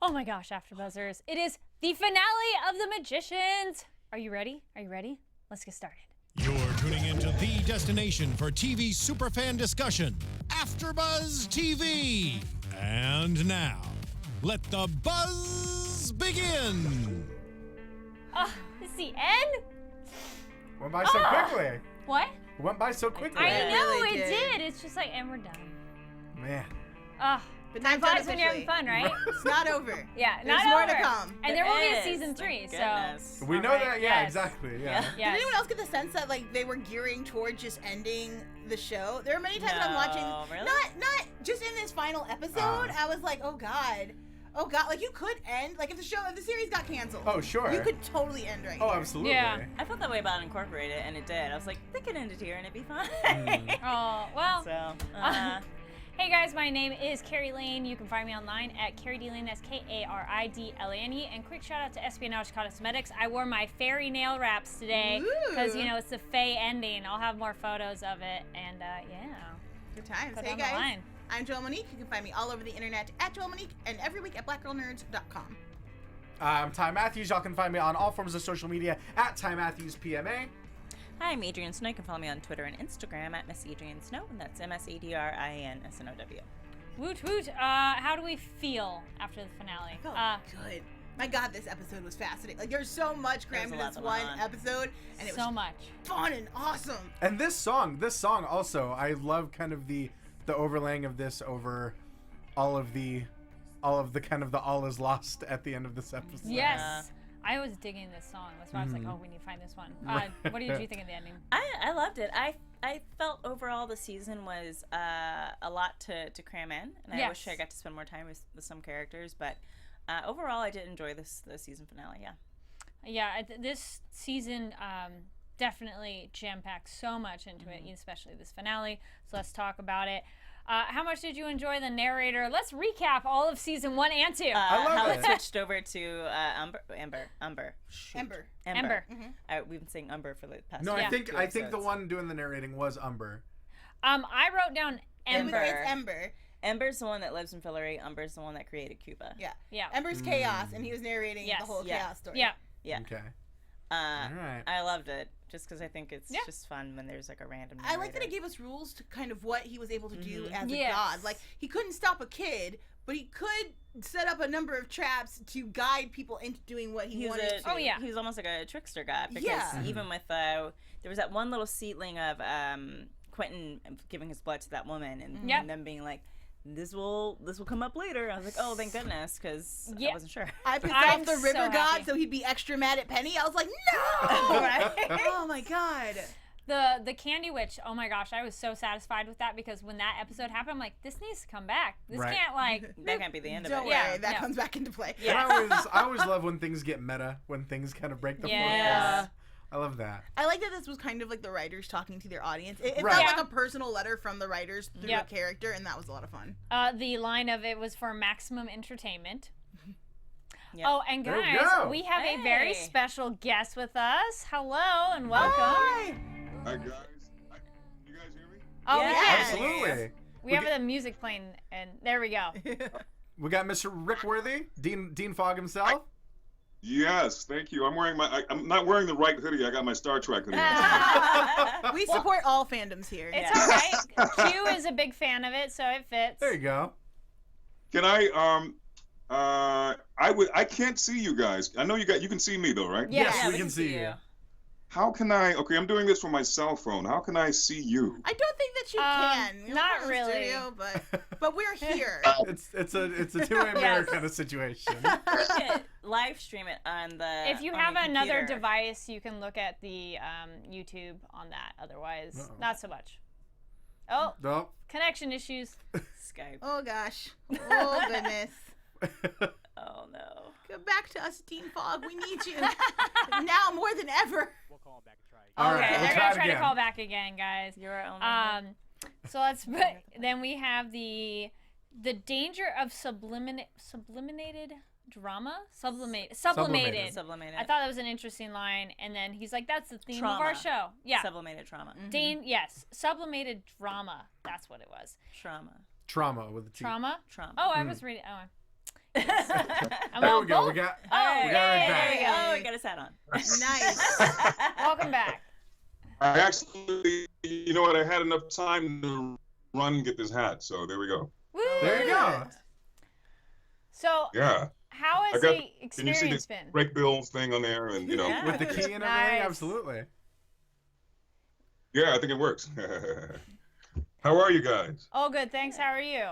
Oh my gosh, AfterBuzzers. It is the finale of The Magicians. Are you ready? Are you ready? Let's get started. You're tuning into the destination for TV superfan discussion, AfterBuzz TV. And now, let the buzz begin. This is the end? Went by so quickly. What? Went by so quickly. I know really it did. did. It's just like, and we're done. Man. But Time not flies when you're having fun, right? It's not over. Yeah, There's not more over. to come. And there will be a is, season thank 3, goodness. We know Alright, that, yeah, yes. exactly, yeah. Yes. Did anyone else get the sense that like they were gearing toward just ending the show? There are many times when I'm watching, really? not just in this final episode. I was like, oh god, like you could end like if the series got canceled. Oh, sure. You could totally end right Oh, here. absolutely. Yeah. I felt that way about Incorporated, and it did. I was like, they could end it here, and it'd be fine. Oh, well. So, Hey guys, my name is Kari Lane. You can find me online at Kari D Lane, that's Karidlane. And quick shout out to Espionage Cosmetics. I wore my fairy nail wraps today because, you know, it's the Fae ending. I'll have more photos of it. And, yeah. Good times. Go Hey down the guys, line. I'm Joelle Monique. You can find me all over the internet at Joelle Monique and every week at blackgirlnerds.com. I'm Ty Matthews. Y'all can find me on all forms of social media at Ty Matthews PMA. hi, I'm Adrian Snow. You can follow me on Twitter and Instagram at Miss Adrian Snow, and that's MSADRIANSNOW. Woot woot. How do we feel after the finale? Good. My god, this episode was fascinating. Like there's so much crammed in There's a this lot one going on. episode, and it was So much. fun and awesome. And this song also, I love kind of the overlaying of this over all of the kind of the all is lost at the end of this episode. Yes. I was digging this song. That's why I was like, oh, we need to find this one. What did you think of the ending? I loved it. I felt overall the season was a lot to cram in, and I wish I got to spend more time with some characters. But overall, I did enjoy the season finale. Yeah. Yeah, this season definitely jam-packed so much into it, especially this finale. So let's talk about it. How much did you enjoy the narrator? Let's recap all of season 1 and 2. I love how it. it switched over to Ember. Shoot. Ember. We've been saying Umber for the past. No, Yeah. I think the episodes. one doing the narrating was Umber. I wrote down Ember. It's Ember. Ember's the one that lives in Fillory. Umber's the one that created Cuba. Yeah. Yeah. Ember's chaos, and he was narrating Yes. the whole Yeah. chaos story. Yeah. Yeah. Okay. All right. I loved it just because I think it's Yeah. just fun when there's like a random. I like that it narrator. gave us rules to kind of what he was able to do as a Yes. god. Like he couldn't stop a kid, but he could set up a number of traps to guide people into doing what he wanted to. Oh, yeah. He was almost like a trickster god because Yeah. even with there was that one little seedling of Quentin giving his blood to that woman and, Yep. and them being like, this will come up later. I was like, oh, thank goodness, because Yeah. I wasn't sure. I pissed I'm off the so river happy. god so he'd be extra mad at Penny. I was like, no! Oh my god. The Candy Witch, oh my gosh, I was so satisfied with that because when that episode happened, I'm like, this needs to come back. This Right. can't like. That can't be the end of Don't it. worry, Yeah, that no. comes back into play. And I always love when things get meta, when things kind of break the fourth Yeah. wall. I love that. I like that this was kind of like the writers talking to their audience. It Right. felt Yeah. like a personal letter from the writers through Yep. a character, and that was a lot of fun. The line of it was for maximum entertainment. Yep. Oh, and There we guys, go. we have a very Hey. special guest with us. Hello and welcome. Hi. Hi guys, you guys hear me? Oh, Yeah. we can. Absolutely. We have the music playing, and there we go. We got Mr. Rick Worthy, Dean Fogg himself. Yes, thank you. I'm not wearing the right hoodie. I got my Star Trek hoodie. on. We support all fandoms here. It's Yeah. all right. Q is a big fan of it, so it fits. There you go. Can I can't see you guys. I know you can see me though, right? Yes, Yeah, we can see you. How can okay, I'm doing this from my cell phone. How can I see you? I don't think that you can. We're not in the really. studio, but we're here. It's a two-way mirror kind of situation. You can live stream it on the. If you on have your another computer. device, you can look at the YouTube on that. Otherwise, Uh-oh. not so much. Oh, Nope. connection issues. Skype. Oh gosh. Oh goodness. Oh no. Come back to us, Dean Fogg. We need you now more than ever. We'll call him back and try again. All Okay, right, we'll they're try gonna it try to again. call back again, guys. You're our only. So let's. Then we have the danger of sublimated drama. Sublimated. Sublimated. Sublimated. I thought that was an interesting line, and then he's like, "That's the theme of Trauma. our show." Yeah. Sublimated trauma. Yes, sublimated drama. That's what it was. Trauma. Trauma with a T. Trauma. Trauma. Oh, I was reading. Oh, I'm There all we go. both. We got Oh, it back. There we go. We got his hat on. Nice. Welcome back. I actually, you know what? I had enough time to run and get this hat, so there we go. Woo! There you go. So, Yeah. how has Can the you see experience the been? break bills thing on there, and you know? Yeah. With the key and everything, Nice. absolutely. Yeah, I think it works. How are you guys? Oh, good. Thanks. How are you?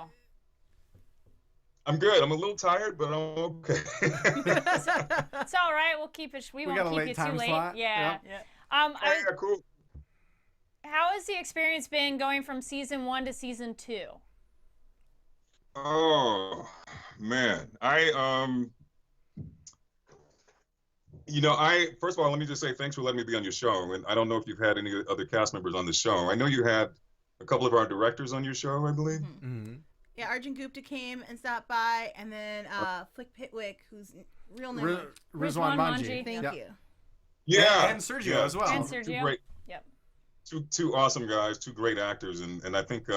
I'm good. I'm a little tired, but I'm okay. It's all right. We'll keep it. We won't got a keep late you too time late. slot. Yeah. Yeah. Yeah, cool. How has the experience been going from season 1 to season 2? Oh man, first of all, let me just say thanks for letting me be on your show. And I don't know if you've had any other cast members on the show. I know you had a couple of our directors on your show, I believe. Mm-hmm. Yeah, Arjun Gupta came and stopped by, and then Flick Pitwick, whose real name is... Rizwan Manji. Thank Yep. you. Yeah, And Sergio as well. And Two Sergio. great, Yep. two awesome guys, two great actors, and I think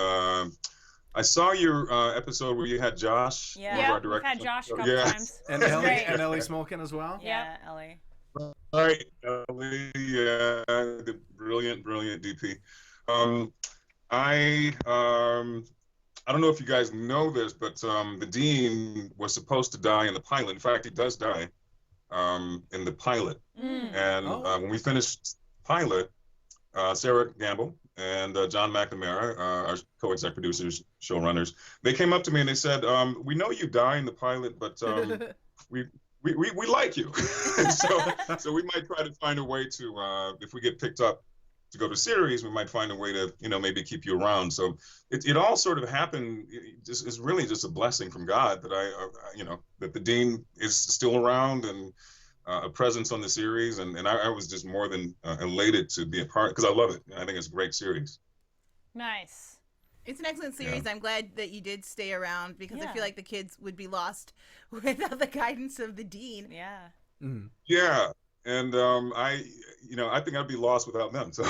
I saw your episode where you had Josh. Yeah. one of our We've directors had on Josh the a show. couple Yeah. times. And That's Ellie great. and Ellie Smolkin as well. Yeah, Ellie. All right, Ellie, the brilliant DP. I don't know if you guys know this, but the dean was supposed to die in the pilot. In fact, he does die in the pilot. Mm. And when we finished pilot, Sera Gamble and John McNamara, our co-exec producers, showrunners, they came up to me and they said, "We know you die in the pilot, but we like you, so we might try to find a way to, if we get picked up to go to series, we might find a way to, maybe keep you around." So it all sort of happened. It's really just a blessing from God that that the dean is still around and a presence on the series, and I was just more than elated to be a part, because I love it. I think it's a great series. Nice. It's an excellent series. Yeah. I'm glad that you did stay around, because I Yeah. feel like the kids would be lost without the guidance of the dean. Yeah. Mm-hmm. Yeah, and I think I'd be lost without them. So,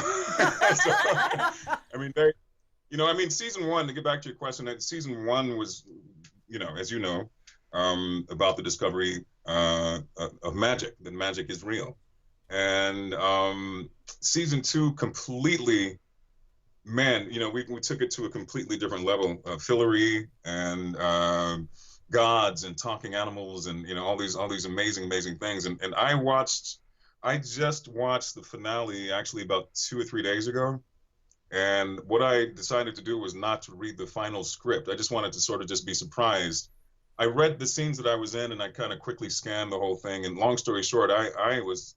season one. To get back to your question, season one was, as you know, about the discovery of magic. That magic is real, and season two completely. Man, we took it to a completely different level. Fillory and gods and talking animals and all these amazing things. And I just watched the finale actually about 2 or 3 days ago. And what I decided to do was not to read the final script. I just wanted to sort of just be surprised. I read the scenes that I was in and I kind of quickly scanned the whole thing. And long story short, I was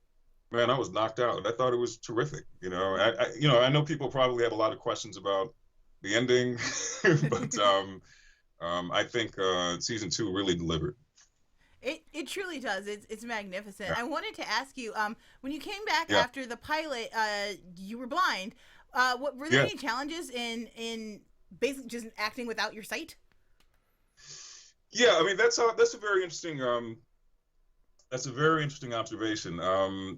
knocked out. I thought it was terrific. I know people probably have a lot of questions about the ending, but I think season two really delivered. It truly does. It's magnificent. Yeah. I wanted to ask you, when you came back Yeah. after the pilot, you were blind. What were there any challenges in basically just acting without your sight? Yeah, I mean that's a very interesting. That's a very interesting observation,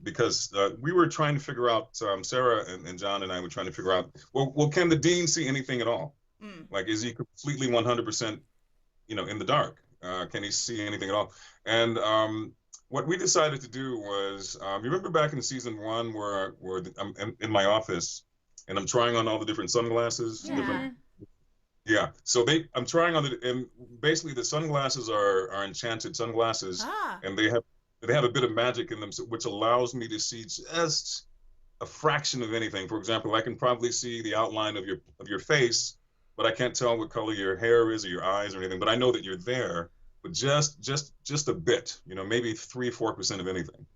because we were trying to figure out, Sera and John and I were trying to figure out, well, can the dean see anything at all? Mm. Like, is he completely 100%, in the dark? Can he see anything at all? And what we decided to do was, you remember back in season one where I'm in my office and I'm trying on all the different sunglasses? Yeah. So I'm trying on and basically the sunglasses are enchanted sunglasses, and they have a bit of magic in them, which allows me to see just a fraction of anything. For example, I can probably see the outline of your face, but I can't tell what color your hair is or your eyes or anything. But I know that you're there, but just a bit, maybe 3-4% of anything.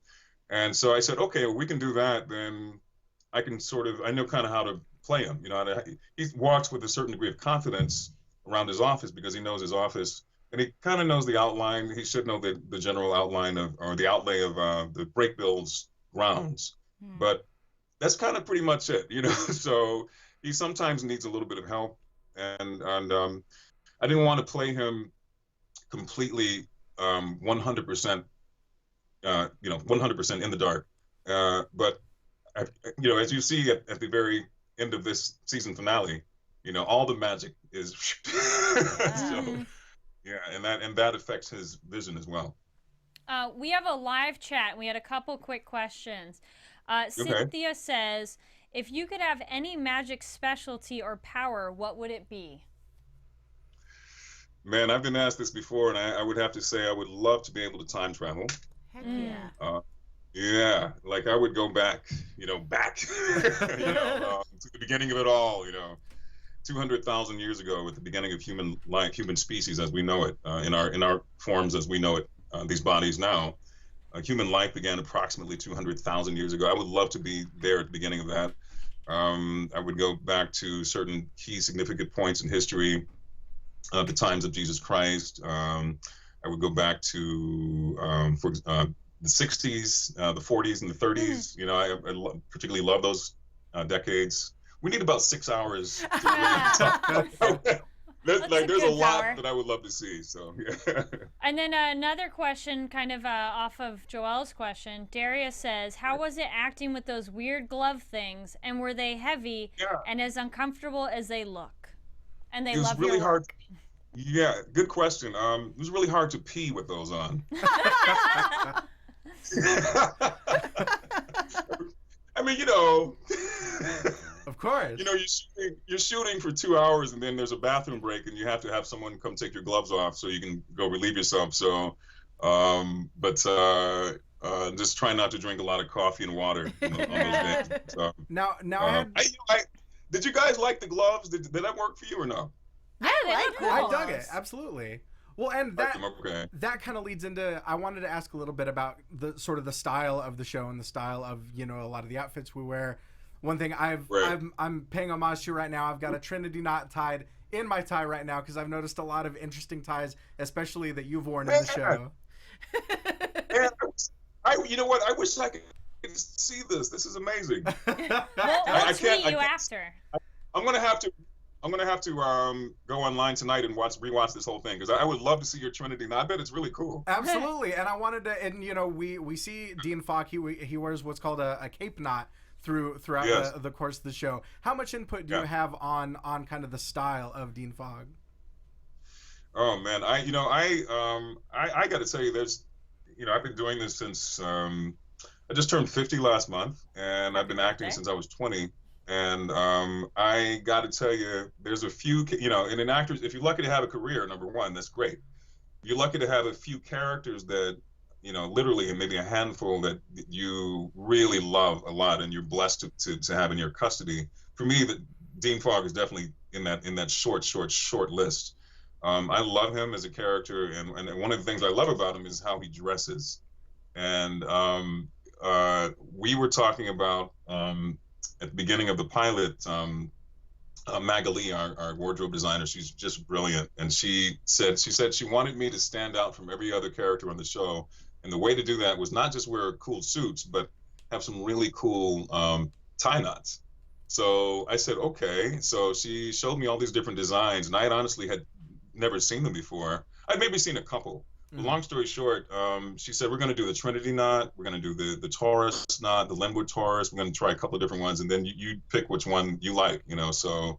And so I said, okay, well, we can do that. Then I know kind of how to play him. He walks with a certain degree of confidence around his office because he knows his office. And he kind of knows the outline. He should know the general outline or the outlay of the break bills grounds. But that's kind of pretty much it, So he sometimes needs a little bit of help. And I didn't want to play him completely 100%, 100% in the dark. But, as you see at the very end of this season finale, all the magic is so. Yeah, and that affects his vision as well. We have a live chat. We had a couple quick questions. Cynthia says, if you could have any magic specialty or power, what would it be? Man, I've been asked this before, and I would have to say I would love to be able to time travel. Heck yeah. Yeah, like I would go back, back, to the beginning of it all, 200,000 years ago, at the beginning of human species as we know it, in our forms as we know it, these bodies now. Human life began approximately 200,000 years ago. I would love to be there at the beginning of that. I would go back to certain key significant points in history, the times of Jesus Christ. I would go back to the 60s, the 40s, and the 30s. I particularly love those decades. We need about 6 hours to really talk about that. There's a lot that I would love to see. So yeah. And then another question, kind of off of Joelle's question. Darius says, "How was it acting with those weird glove things? And were they heavy and as uncomfortable as they look?" And they love really hard. Yeah, good question. It was really hard to pee with those on. I mean, Of course. You're shooting for 2 hours, and then there's a bathroom break, and you have to have someone come take your gloves off so you can go relieve yourself. So, just try not to drink a lot of coffee and water on those days. So, now, did you guys like the gloves? Did that work for you or no? Yeah, they look cool. I dug it, absolutely. Well, and that kind of leads into, I wanted to ask a little bit about the sort of the style of the show and the style of a lot of the outfits we wear. One thing I'm paying homage to right now, I've got a Trinity knot tied in my tie right now because I've noticed a lot of interesting ties, especially that you've worn in the show. You know what? I wish I could see this. This is amazing. We'll tweet you after. I'm gonna have to go online tonight and rewatch this whole thing because I would love to see your Trinity knot. I bet it's really cool. Absolutely, and I wanted to, and we see Dean Falk. He wears what's called a cape knot throughout the course of the show. How much input do you have on kind of the style of Dean Falk? Oh man, I got to tell you, I've been doing this since I just turned 50 last month, and I've been acting since I was 20. And I got to tell you, there's a few, in an actor, if you're lucky to have a career, number one, that's great. You're lucky to have a few characters that, literally, and maybe a handful that you really love a lot, and you're blessed to have in your custody. For me, Dean Falk is definitely in that short list. I love him as a character, and one of the things I love about him is how he dresses. And we were talking about at the beginning of the pilot, Magali, our wardrobe designer, she's just brilliant, and she said she wanted me to stand out from every other character on the show, and the way to do that was not just wear cool suits, but have some really cool tie knots. So I said, okay. So she showed me all these different designs, and I had never seen them before. I'd maybe seen a couple. Mm-hmm. Long story short, she said, we're going to do the Trinity knot, we're going to do the Taurus knot, the Linwood Taurus, we're going to try a couple of different ones, and then you pick which one you like, So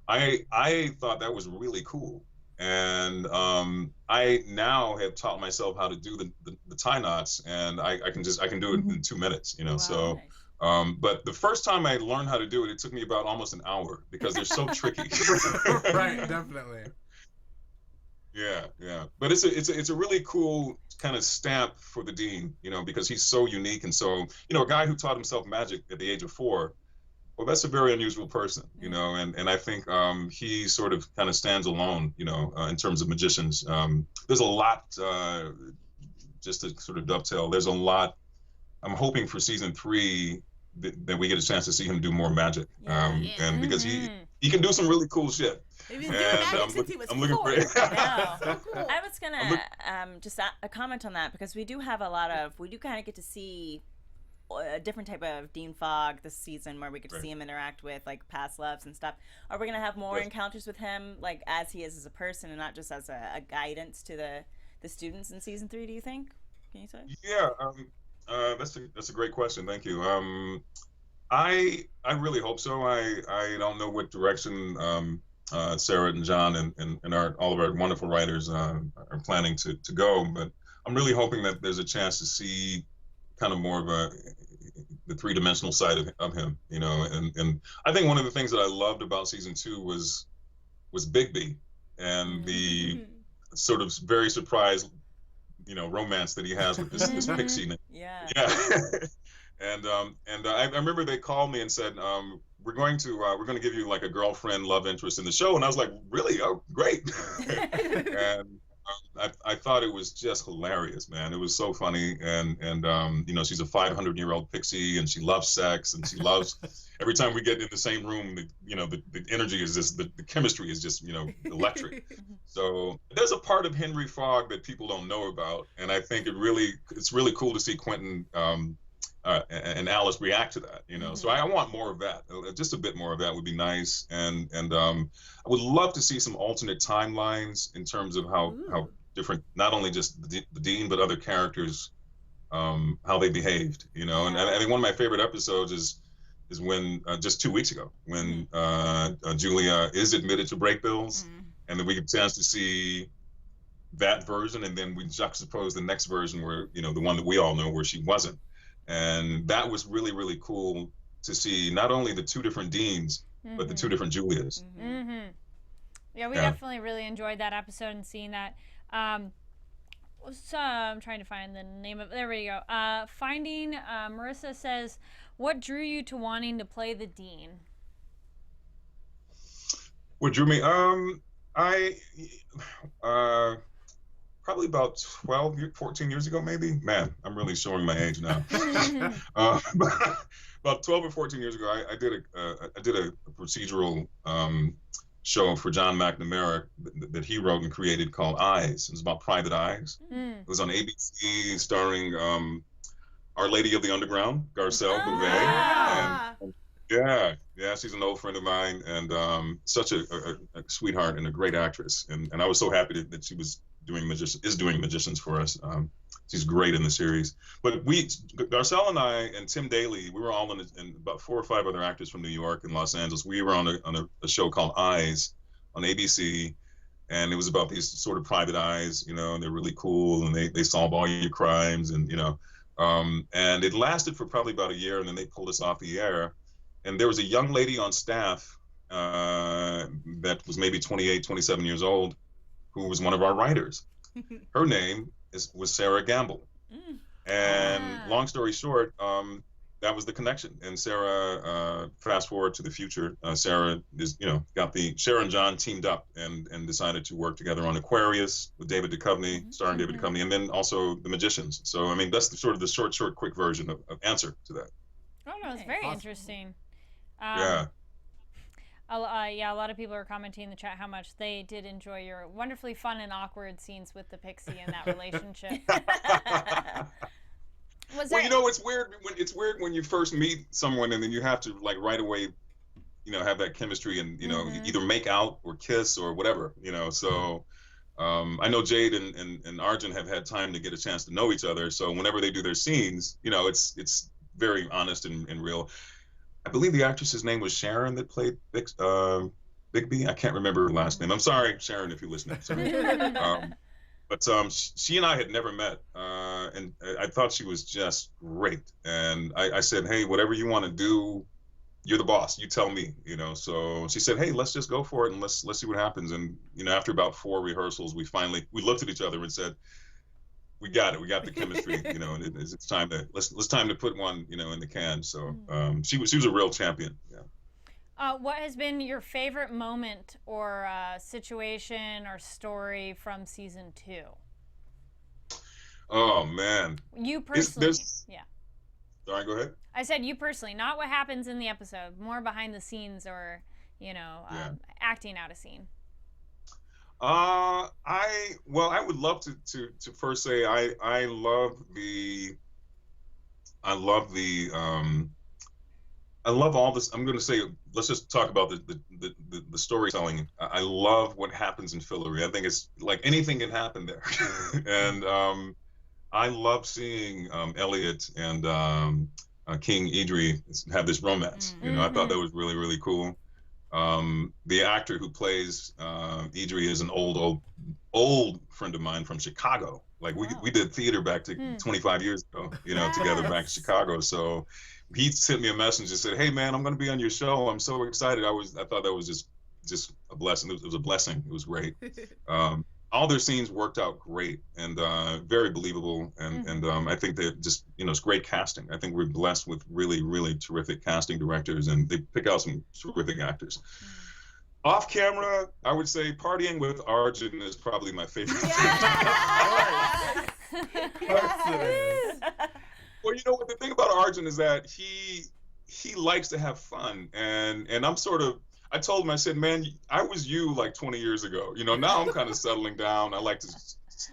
I thought that was really cool. And I now have taught myself how to do the tie knots, and I can do it in 2 minutes, Wow. So but the first time I learned how to do it, it took me about almost an hour because they're so tricky. Right, definitely. Yeah. But it's a really cool kind of stamp for the Dean, because he's so unique, and so a guy who taught himself magic at the age of 4. Well, that's a very unusual person, and I think he sort of kind of stands alone, in terms of magicians. There's a lot, just to sort of dovetail, there's a lot. I'm hoping for season 3 that we get a chance to see him do more magic, and because he can do some really cool shit. I'm looking for it. So cool. I was gonna just a comment on that because we do kind of get to see a different type of Dean Falk this season where we get to see him interact with like past loves and stuff. Are we gonna have more encounters with him like as he is as a person and not just as a guidance to the students in season 3? Do you think? Can you say? Yeah, that's a great question. Thank you. I really hope so. I don't know what direction Sera and John and all of our wonderful writers are planning to go. But I'm really hoping that there's a chance to see kind of more of the three-dimensional side of him, you know. And I think one of the things that I loved about season 2 was Bigby and the sort of very surprised, you know, romance that he has with this pixie. Yeah. And I remember they called me and said, we're going to give you like a girlfriend love interest in the show, and I was like, really? Oh, great. And I thought it was just hilarious, man. It was so funny, and you know, she's a 500-year-old pixie, and she loves sex, and she loves every time we get in the same room. The energy is just the chemistry is just, you know, electric. So there's a part of Henry Fogg that people don't know about, and I think it's really cool to see Quentin and Alice react to that, you know. So I want more of that. Just a bit more of that would be nice, and I would love to see some alternate timelines in terms of how different, not only just the Dean but other characters, how they behaved, you know. And I think one of my favorite episodes is when just 2 weeks ago when Julia is admitted to break bills, and then we get a chance to see that version, and then we juxtapose the next version where, you know, the one that we all know where she wasn't. And that was really, really cool to see not only the 2 different Deans, but the 2 different Julias. Yeah, we definitely really enjoyed that episode and seeing that. So I'm trying to find the name of. There we go. Marissa says, "What drew you to wanting to play the Dean?" What drew me? I probably about 14 years ago, maybe. Man, I'm really showing my age now. About 12 or 14 years ago, I did a procedural show for John McNamara that he wrote and created called Eyes. It was about private eyes. It was on ABC, starring Our Lady of the Underground, Garcelle Bouvet. Yeah, she's an old friend of mine, and such a sweetheart and a great actress. And I was so happy that she was doing Magicians for us. She's great in the series. But Garcelle and I and Tim Daly, we were all and about 4 or 5 other actors from New York and Los Angeles. We were on a show called Eyes on ABC, and it was about these sort of private eyes, you know, and they're really cool, and they solve all your crimes, and you know, and it lasted for probably about a year, and then they pulled us off the air. And there was a young lady on staff that was maybe 28, 27 years old, who was one of our writers. Her name was Sera Gamble. And long story short, that was the connection. And Sera, fast forward to the future, Sera is, you know, Sera and John teamed up and decided to work together on Aquarius with David Duchovny, starring David Duchovny, and then also The Magicians. So, I mean, that's the short, quick version of answer to that. Oh, no, it's very interesting. Yeah. A lot of people are commenting in the chat how much they did enjoy your wonderfully fun and awkward scenes with the pixie in that relationship. You know, it's weird when you first meet someone and then you have to, like, right away, you know, have that chemistry and, you know, either make out or kiss or whatever, you know. So I know Jade and Arjun have had time to get a chance to know each other. So whenever they do their scenes, you know, it's very honest and real. I believe the actress's name was Sharon that played Bigby. I can't remember her last name. I'm sorry, Sharon, if you're listening. But she and I had never met, and I thought she was just great. And I said, hey, whatever you want to do, you're the boss. You tell me, you know. So she said, hey, let's just go for it and let's see what happens. And you know, after about 4 rehearsals, we looked at each other and said, we got it. We got the chemistry, you know, and it's time to put one, you know, in the can. So she was a real champion. Yeah. What has been your favorite moment or situation or story from season 2? Oh man. You personally. Yeah. Sorry, go ahead. I said you personally, not what happens in the episode, more behind the scenes or, you know, acting out a scene. I would love to first say I love all this. I'm going to say, let's just talk about the storytelling. I love what happens in Fillory. I think it's like anything can happen there. And I love seeing Elliot and King Idri have this romance. You know, I thought that was really, really cool. The actor who plays Idri is an old friend of mine from Chicago. Like we did theater back to 25 years ago, you know, together back in Chicago. So he sent me a message and said, "Hey man, I'm going to be on your show. I'm so excited." I thought that was just a blessing. It was a blessing. It was great. All their scenes worked out great and very believable. And I think they're just, you know, it's great casting. I think we're blessed with really, really terrific casting directors, and they pick out some terrific actors. Off camera, I would say partying with Arjun is probably my favorite thing. Yes. Well, you know what, the thing about Arjun is that he likes to have fun, and I'm sort of, I told him, I said, man, I was you like 20 years ago. You know, now I'm kind of settling down. I like to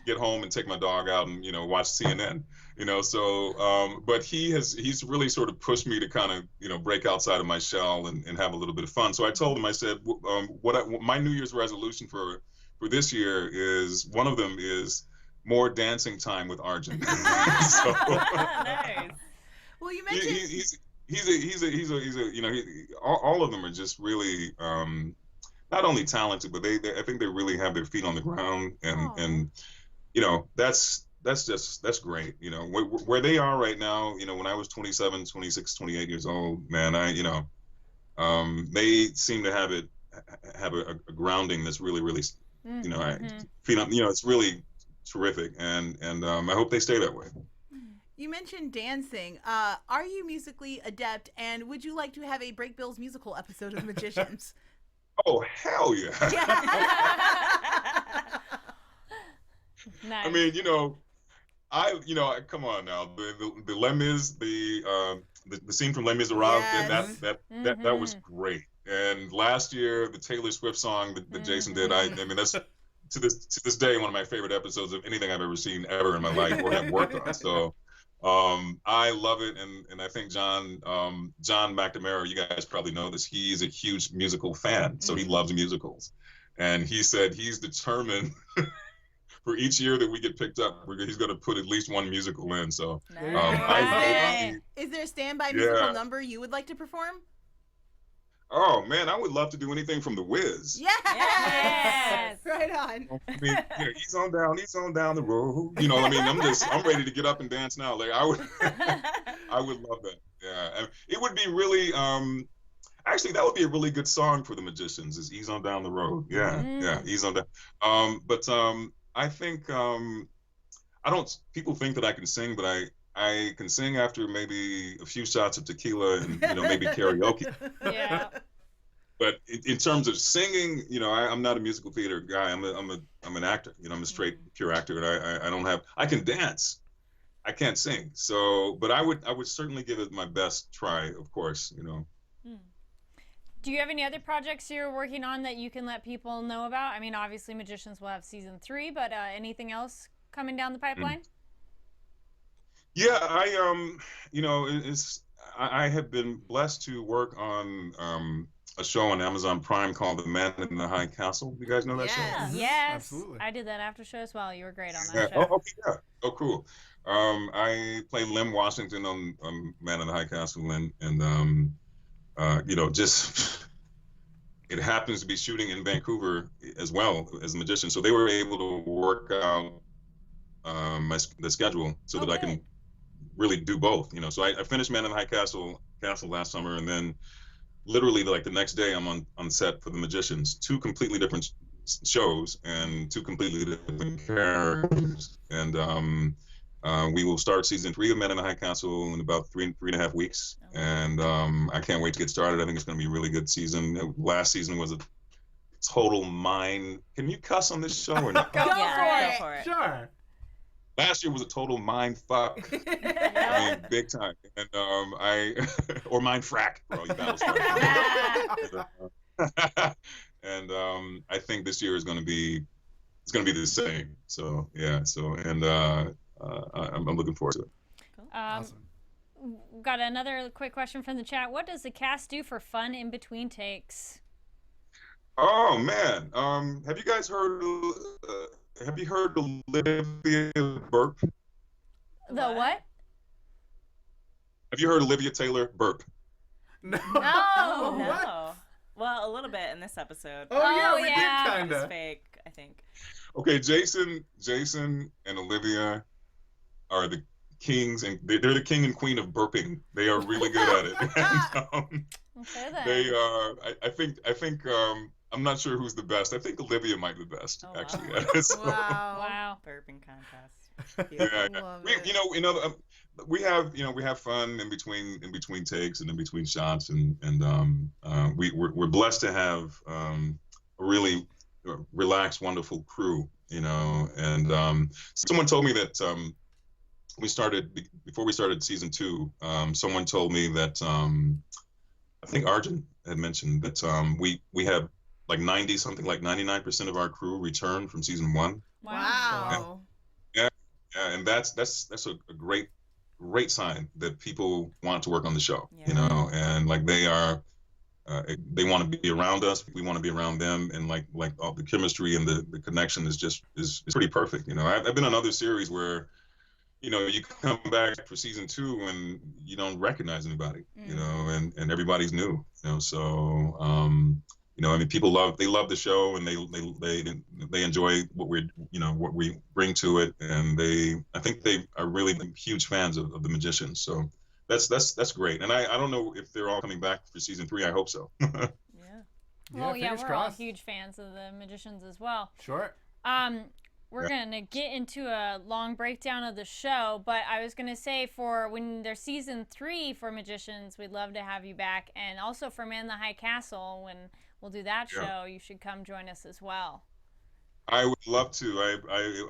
get home and take my dog out and, you know, watch CNN. You know, so, but he's really sort of pushed me to kind of, you know, break outside of my shell and have a little bit of fun. So I told him, I said, my New Year's resolution for this year is, one of them is more dancing time with Arjun. So, Nice. Well, you mentioned he's a you know, all of them are just really not only talented, but they I think they really have their feet on the ground, and you know, that's great. You know, where they are right now, you know, when I was 27, 26, 28 years old, man, you know, they seem to have a grounding that's really, really, you know, feet on, you know, it's really terrific, and I hope they stay that way. You mentioned dancing. Are you musically adept, and would you like to have a Break Bills musical episode of Magicians? Oh, hell yeah. Nice. I mean, you know, come on now. The Les Mis, the scene from Les Miserables, that was great. And last year, the Taylor Swift song that Jason did, I mean, that's to this day one of my favorite episodes of anything I've ever seen ever in my life or have worked on. So I love it, and I think John McNamara, you guys probably know this, he's a huge musical fan, so he loves musicals, and he said he's determined for each year that we get picked up, he's going to put at least one musical in. So Is there a standby musical number you would like to perform? Oh man, I would love to do anything from The Wiz. Yes. Right on. I mean, yeah, he's on down the road. You know, I mean, I'm ready to get up and dance now. Like I would love that. Yeah, and it would be really, actually, that would be a really good song for the Magicians. Is "Ease on Down the Road." Yeah, yeah, "Ease on Down." But I think people think that I can sing, but I can sing after maybe a few shots of tequila and, you know, maybe karaoke. Yeah. But in terms of singing, you know, I'm not a musical theater guy. I'm an actor. You know, I'm a straight pure actor, and I can dance. I can't sing. So, but I would certainly give it my best try, of course, you know. Do you have any other projects you're working on that you can let people know about? I mean, obviously Magicians will have season 3, but anything else coming down the pipeline? Yeah, you know, I have been blessed to work on a show on Amazon Prime called The Man in the High Castle. You guys know that show? Yes, absolutely. I did that after show as well. You were great on that show. show. Oh, okay, yeah. Oh, cool. I played Lem Washington on Man in the High Castle, and you know, just it happens to be shooting in Vancouver as well as a Magician, so they were able to work out the schedule so that I can really do both, you know. So I finished Man in the High Castle last summer, and then literally like the next day I'm on set for the Magicians, 2 completely different shows and 2 completely different characters, and we will start season 3 of Man in the High Castle in about 3.5 weeks, and I can't wait to get started. I think it's going to be a really good season. Last season was a total mind. Can you cuss on this show or not? Go for it. Sure. Last year was a total mind fuck. I mean, big time. And or mind frack for all you Battlestar. And I think this year is going to be the same. So yeah. So and I'm looking forward to it. Cool. Awesome. Got another quick question from the chat. What does the cast do for fun in between takes? Oh man, have you guys heard? Have you heard Olivia burp? The what? Have you heard Olivia Taylor burp? No. No. No. Well, a little bit in this episode. Oh, yeah, we yeah. did It kind was of. fake, I think. Okay, Jason, and Olivia are the kings, and they're the king and queen of burping. They are really good at it. And, Okay, then. they are. I think. I'm not sure who's the best. I think Olivia might be the best, Oh, wow. actually. At it. So, Wow. Burping contest. yeah, Love we, it. we have fun in between takes and in between shots, and we're blessed to have a really relaxed, wonderful crew, and someone told me that before we started season 2, someone told me that I think Arjun had mentioned that we have like 99% of our crew returned from season 1. Wow. Yeah, and that's a great sign that people want to work on the show, and like they want to be around us, we want to be around them, and like all the chemistry and the connection is pretty perfect. I've been on other series where you come back for season 2 and you don't recognize anybody, and everybody's new, so I mean, people love the show, and they enjoy what we bring to it, and I think they are really huge fans of the Magicians. So that's great. And I don't know if they're all coming back for season 3. I hope so. Yeah. Well, yeah, fingers we're crossed. all huge fans of the Magicians as well. Sure. We're going to get into a long breakdown of the show, but I was going to say for when there's season 3 for Magicians, we'd love to have you back. And also for Man in the High Castle, when we'll do that show, you should come join us as well. I would love to.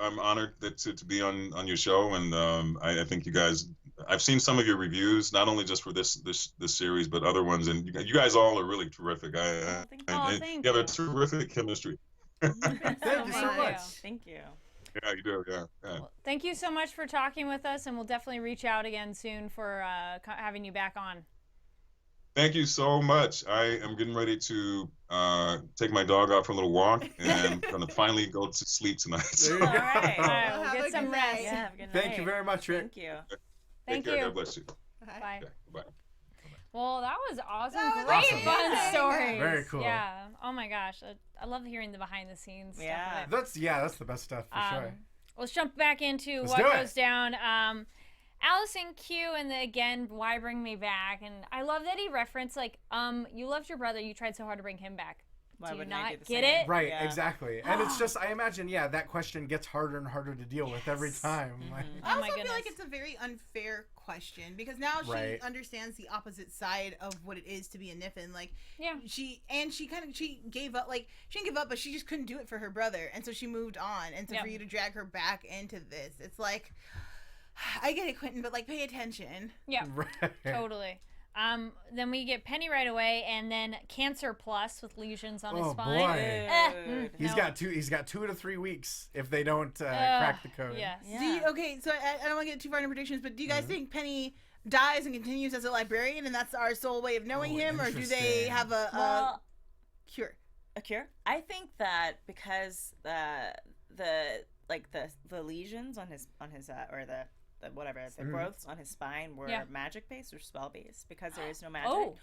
I'm honored to be on your show, and I think you guys. I've seen some of your reviews, not only just for this series, but other ones, and you guys all are really terrific. Thank you have you. a terrific chemistry. Thank you so much. Thank you. Yeah, you do. Yeah. Well, thank you so much for talking with us, and we'll definitely reach out again soon for having you back on. Thank you so much. I am getting ready to take my dog out for a little walk, and going to finally go to sleep tonight. There you go. All right. All right, we'll Have get a some good rest. night. Yeah, have a good night. Thank you very much, Rick. Thank you. Thank Take care. you. God bless you. Bye. Okay, bye. Well, that was awesome. That was Great awesome. fun amazing. stories. Very cool. Yeah. Oh my gosh. I love hearing the behind the scenes Yeah. stuff. That's the best stuff for sure. Let's jump back into Let's what do it. goes down. Allison Q and again, why bring me back? And I love that he referenced you loved your brother, you tried so hard to bring him back. Why Do you wouldn't I not do the get same? it? Right, Yeah. exactly. And it's just, I imagine, that question gets harder and harder to deal with every time. Like, I Oh my also feel like goodness. it's a very unfair question because now she Right. understands the opposite side of what it is to be a Niffin. Like, Yeah. she gave up. Like, she didn't give up, but she just couldn't do it for her brother, and so she moved on. And so Yep. for you to drag her back into this, it's like, I get it, Quentin, but like, pay attention. Yeah. right. Totally. Then we get Penny right away, and then Cancer Plus with lesions on his Oh, spine. boy. Dude. He's No. got 2 to 3 weeks if they don't crack the code. Yes. Yeah. Do you, okay, so I don't want to get too far into predictions, but do you guys think Penny dies and continues as a librarian, and that's our sole way of knowing Oh, him, or do they interesting. have a Well, cure? a cure? I think that because the lesions on his or the whatever the growths on his spine were Yeah. magic based or spell based because there is no magic. Oh.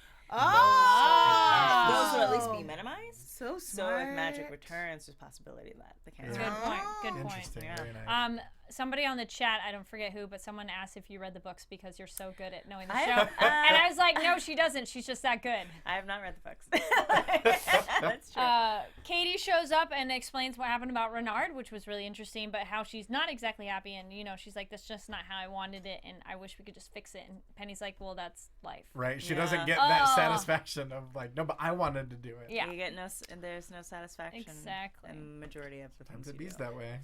Those will at least be minimized. So So smart. if magic returns, there's possibility that the cancer. Good point. Good point. Interesting. Yeah. Very nice. Somebody on the chat, I don't forget who, but someone asked if you read the books because you're so good at knowing the I show. have- And I was like, no, she doesn't. She's just that good. I have not read the books. That's true. Katie shows up and explains what happened about Renard, which was really interesting, but how she's not exactly happy. And, she's like, that's just not how I wanted it. And I wish we could just fix it. And Penny's like, well, that's life. Right. She Yeah. doesn't get that Oh. satisfaction of like, no, but I wanted to do it. Yeah. You get there's no satisfaction. Exactly. In the majority of the things Sometimes it you bees do. that way.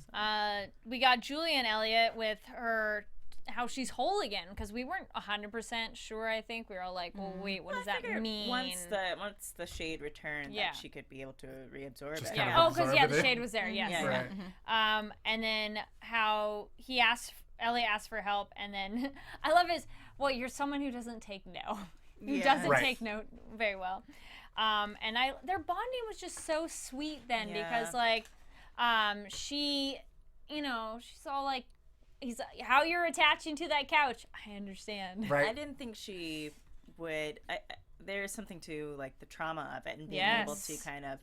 We got Julie and Elliot with her, how she's whole again, because we weren't 100% sure, I think. We were all like, well, wait, what does I that figured mean? Once the shade returned, Yeah. that she could be able to reabsorb Just it. kind Yeah. of Oh, because, absorb the it. shade was there, yes. Yeah, Right. And then how Elliot asked for help, and then I love his, well, you're someone who doesn't take no. Who Yeah. doesn't Right. take no very well. And their bonding was just so sweet then Yeah. because, like, she, she's all like, he's how you're attaching to that couch. I understand. Right. I didn't think she would. there's something to like the trauma of it and being able to kind of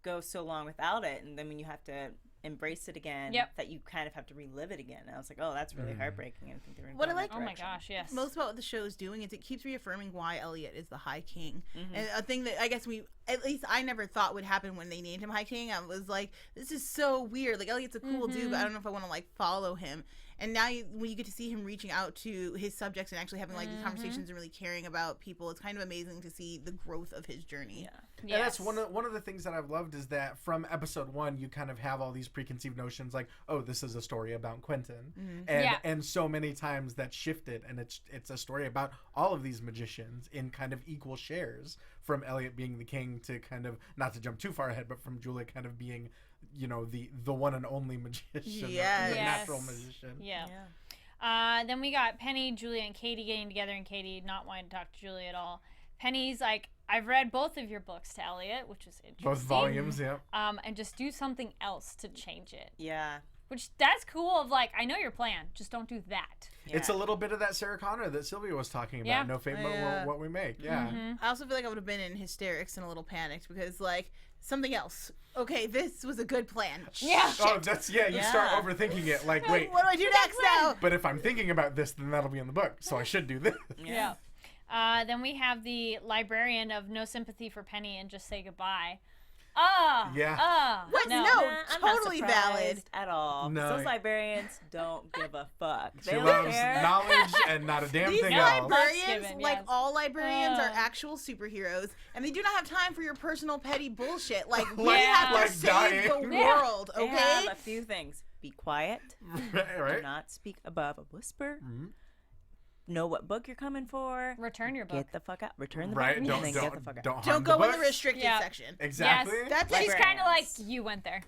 go so long without it, and then when you have to embrace it again, that you kind of have to relive it again. And I was like, oh, that's really heartbreaking. And I think they're in that oh my gosh, yes. Most about what the show is doing is it keeps reaffirming why Elliot is the High King. And a thing that I guess at least I never thought would happen when they named him High King. I was like, this is so weird. Like, Elliot's a cool dude, but I don't know if I want to like follow him. And now when you get to see him reaching out to his subjects and actually having like these conversations and really caring about people, it's kind of amazing to see the growth of his journey. Yeah, that's one of the things that I've loved is that from episode 1 you kind of have all these preconceived notions like, oh, this is a story about Quentin, and so many times that shifted, and it's a story about all of these magicians in kind of equal shares, from Elliot being the king to kind of, not to jump too far ahead, but from Julia kind of being, you know, the one and only magician, the natural magician. Then we got Penny, Julia, and Katie getting together, and Katie not wanting to talk to Julia at all. Penny's like, I've read both of your books to Elliot, which is interesting. Both volumes, and just do something else to change it. Yeah. Which, that's cool of like, I know your plan, just don't do that. It's a little bit of that Sarah Connor that Sylvia was talking about. No fate but what we make. I also feel like I would have been in hysterics and a little panicked because like, something else. Okay, this was a good plan. Yeah. Oh, that's you start overthinking it. Like, wait, what do I do next now? But if I'm thinking about this, then that'll be in the book, so I should do this. Then we have the librarian of no sympathy for Penny and just say goodbye. What? No, I'm totally not valid at all. No. Those librarians don't give a fuck. She loves knowledge and not a damn thing else. Librarians, like all librarians, are actual superheroes, and they do not have time for your personal petty bullshit. Like, we have to save the world, okay? They have a few things. Be quiet. Right. Do not speak above a whisper. Know what book you're coming for. Return your book. Get the fuck out. Return the book. And then get the fuck out. Don't go in the restricted section. Exactly. Yes. She's kind of like, you went there.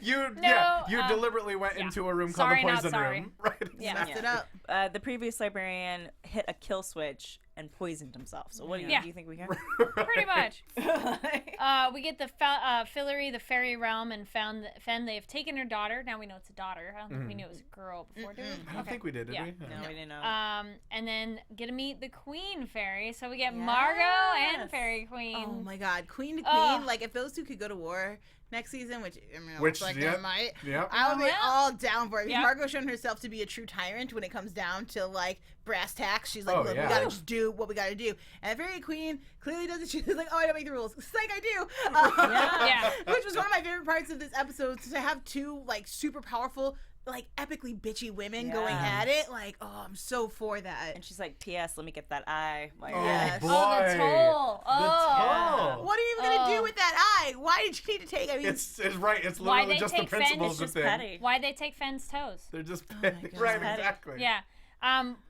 You deliberately went into a room called the poison room. Right. Messed it up. The previous librarian hit a kill switch and poisoned himself. So what do you think we got? Pretty much. We get the Fillory, the fairy realm, and found Fen. They've taken her daughter. Now we know it's a daughter. I don't think we knew it was a girl before, did we? I don't think we did we? No, we didn't know. And then get to meet the Queen Fairy. So we get Margot and Fairy Queen. Oh my God, Queen to Queen. Like, if those two could go to war next season, which I mean, looks like they might, I would be all down for it. Margot's shown herself to be a true tyrant when it comes down to like brass tacks. She's like, look, we gotta just do what we gotta do. And the Fairy Queen clearly does it. She's like, oh, I don't make the rules. It's like, I do. Which was one of my favorite parts of this episode, to have two like super powerful, like epically bitchy women going at it. Like, oh, I'm so for that. And she's like, P.S. Let me get that eye. Like, boy. The toll. What are you even gonna do with that eye? Why did you need to take? I mean, it's right. It's literally just the principles of things. Why'd they take Fen's toes? They're just right, exactly. Yeah.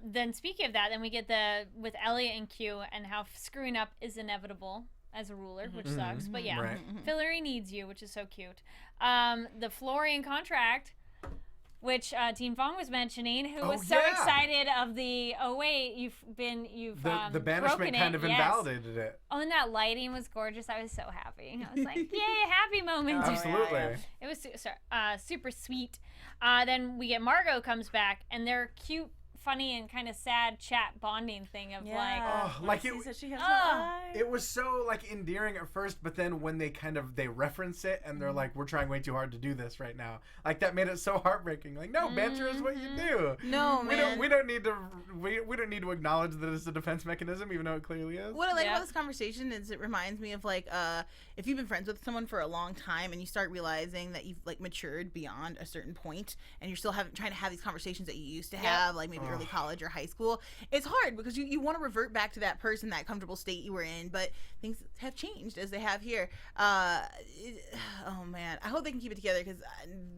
Then speaking of that, then we get with Elliot and Q and how screwing up is inevitable as a ruler, which sucks. But yeah, Fillory needs you, which is so cute. The Florian contract, which Dean Fong was mentioning, who was so excited of the, the banishment kind of invalidated it. Oh, and that lighting was gorgeous. I was so happy. I was like, yay, happy moment. Absolutely. It was super sweet. Then we get Margot comes back, and they're cute, funny, and kind of sad chat bonding thing of it was so like endearing at first, but then when they reference it and they're like, we're trying way too hard to do this right now, like that made it so heartbreaking. Like, no, banter is what you do. No, man. We don't need to acknowledge that it's a defense mechanism, even though it clearly is. What I like about this conversation is it reminds me of like if you've been friends with someone for a long time and you start realizing that you've like matured beyond a certain point and you're still trying to have these conversations that you used to have, like maybe early college or high school. It's hard because you want to revert back to that person, that comfortable state you were in, but things have changed as they have here. Oh man, I hope they can keep it together because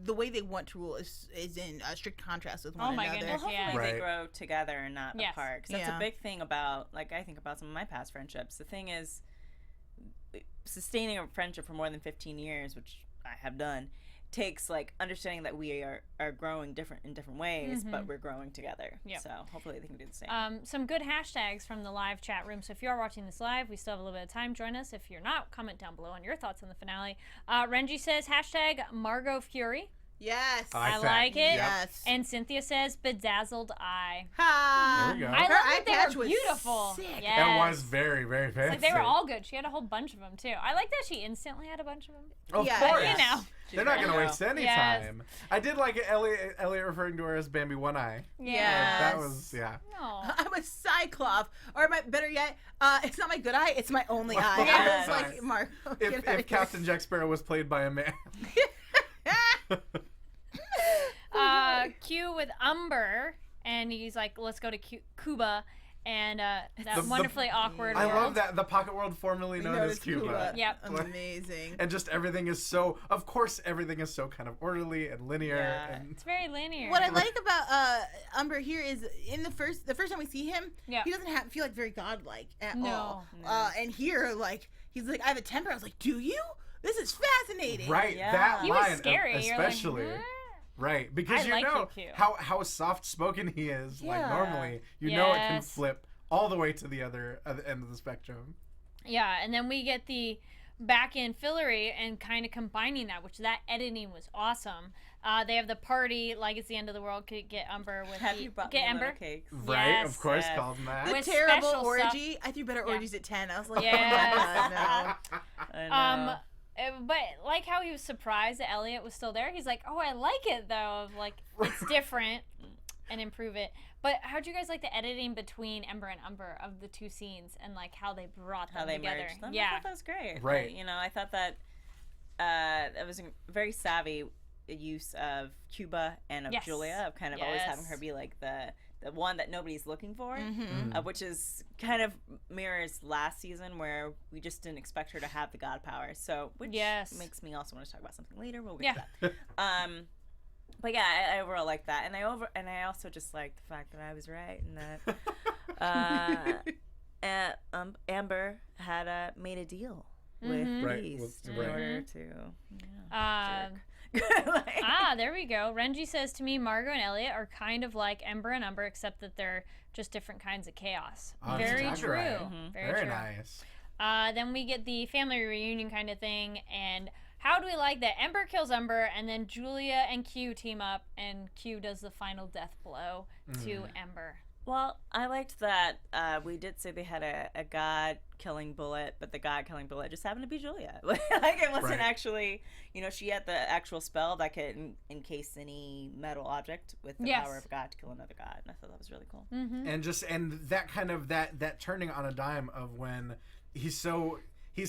the way they want to rule is in strict contrast with one another. Goodness, well, hopefully they grow together and not apart. Because that's Yeah. a big thing about, like, I think about some of my past friendships. The thing is, sustaining a friendship for more than 15 years, which I have done, takes like understanding that we are growing in different ways, but we're growing together. So hopefully they can do the same. Some good hashtags from the live chat room. So if you are watching this live, we still have a little bit of time. Join us. If you're not, comment down below on your thoughts on the finale. Renji says hashtag Margot Fury. Yes. I like it. Yes. And Cynthia says bedazzled eye. Ha! There we go. I Her love eye that they patch were was beautiful. sick. Yes. That was very, very It's fancy. like they were all good. She had a whole bunch of them too. I like that she instantly had a bunch of them. Of Yeah. course. You know. They're not going to waste any Yes. time. I did like Elliot referring to her as Bambi One Eye. Yeah. That was, yeah. No. I'm a cyclop, or better yet, it's not my good eye, it's my only eye. Yes. I was like, Mark, If Captain Jack Sparrow was played by a man. Q with Umber, and he's like, let's go to Cuba, and that wonderfully awkward I world. love that. The pocket world formerly known as Cuba. Yep. Amazing. And just everything is so, of course, everything is so kind of orderly and linear. Yeah. And It's very linear. What I like about Umber here is in the first time we see him, Yeah. he doesn't feel like very godlike at No. all. And here, like, he's like, I have a temper. I was like, do you? This is fascinating. right, Yeah. that He was line scary. You're like, especially. "Hmm?" Right, because I you like know you, Q. how soft spoken he is. Like Yeah. normally, you know it can Yes. flip all the way to the other end of the spectrum. Yeah, and then we get the back in Fillory and kind of combining that, which that editing was awesome. They have the party like it's the end of the world. Could get Umber with Have you brought get me Ember. little cakes? Right, Yes. of course, Yes. called him that. The With terrible special orgy. I threw better orgies at 10. I was like, Yes. oh my God, I know. But like how he was surprised that Elliot was still there. He's like, oh, I like it though. Of like it's different and improve it. But how'd you guys like the editing between Ember and Umber of the two scenes and like how they brought them How they together? merged them. I Yeah. thought that was great. Right. You know, I thought that that was a very savvy use of Cuba and of Yes. Julia, of kind of always having Yes. her be like the one that nobody's looking for, Mm-hmm. which is kind of mirrors last season where we just didn't expect her to have the god power. So, which Yes. makes me also want to talk about something later. We'll get Yeah. to that. But yeah, I overall like that, and I also just like the fact that I was right and that Amber had made a deal with Right, Beast in right. order to. There we go. Renji says to me, Margot and Elliot are kind of like Ember and Umber, except that they're just different kinds of chaos. Oh, that's Very exactly true. right. Very Very true. nice. Then we get the family reunion kind of thing, and how do we like that Ember kills Umber, and then Julia and Q team up, and Q does the final death blow to Ember. Well, I liked that we did say they had a god-killing bullet, but the god-killing bullet just happened to be Julia. Like, it wasn't Right. actually, she had the actual spell that could encase any metal object with the Yes. power of God to kill another god, and I thought that was really cool. And that kind of that turning on a dime of when he's